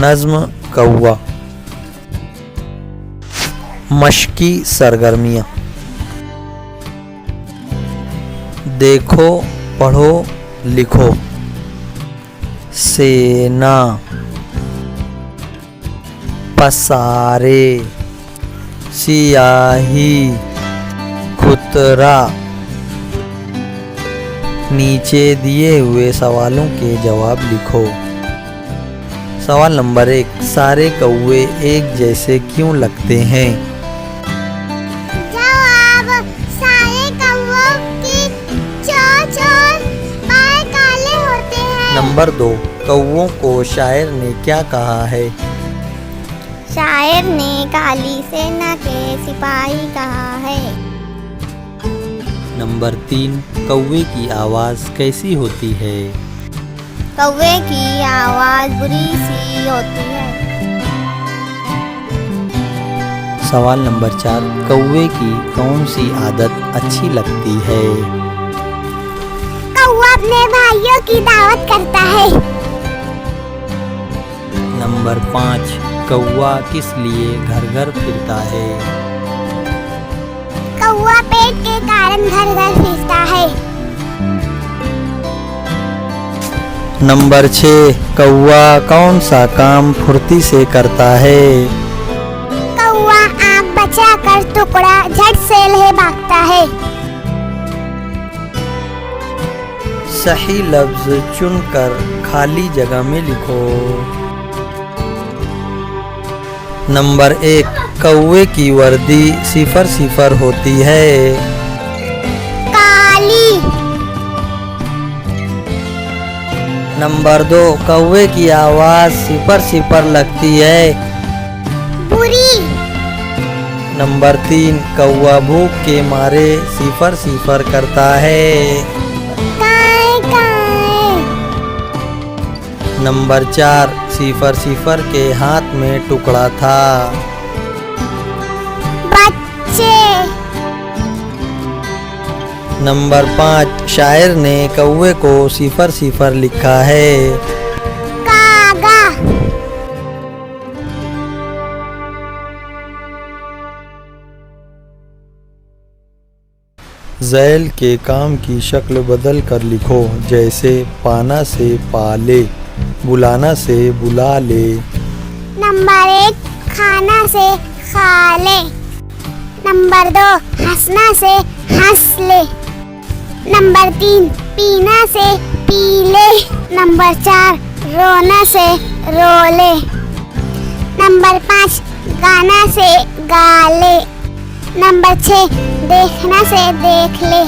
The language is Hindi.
नज्म कौवा। मशकी सरगर्मियाँ। देखो, पढ़ो, लिखो। सेना, पसारे, सियाही, खुतरा। नीचे दिए हुए सवालों के जवाब लिखो। सवाल नंबर 1, सारे कौवे एक जैसे क्यों लगते हैं? जवाब, सारे कौवों की चोंच और पैर काले होते हैं। नंबर 2, कौवों को शायर ने क्या कहा है? शायर ने काली सेना के सिपाही कहा है। नंबर 3, कौवे की आवाज़ कैसी होती है? कौवे की आवाज बुरी सी होती है। सवाल नंबर 4, कौवे की कौन सी आदत अच्छी लगती है? कौवा अपने भाइयों की दावत करता है। नंबर 5, कौवा किस लिए घर घर फिरता है? कौवा पेट के कारण घर घर फिरता है। नंबर 6, कौवा कौन सा काम फुर्ती से करता है? कौवा आँख बचाकर टुकड़ा झट से ले भागता है। सही लफ्ज चुनकर खाली जगह में लिखो। नंबर 1, कौवे की वर्दी 0 होती है। काली। नंबर 2, कौवे की आवाज़ 0 लगती है। बुरी। नंबर 3, कौवा भूख के मारे 0 करता है। काए काए। नंबर 4, 0 के हाथ में टुकड़ा था। बच्चे। नंबर 5, शायर ने कौवे को 0 लिखा है। कागा। ज़ैल के काम की शक्ल बदल कर लिखो, जैसे पाना से पाले, बुलाना से बुला ले। नंबर 1, खाना से खा ले। नंबर 2, हंसना से हंस ले। नंबर 3, पीना से पी ले। नंबर 4, रोना से रो ले। नंबर 5, गाना से गा ले। नंबर 6, देखना से देख ले।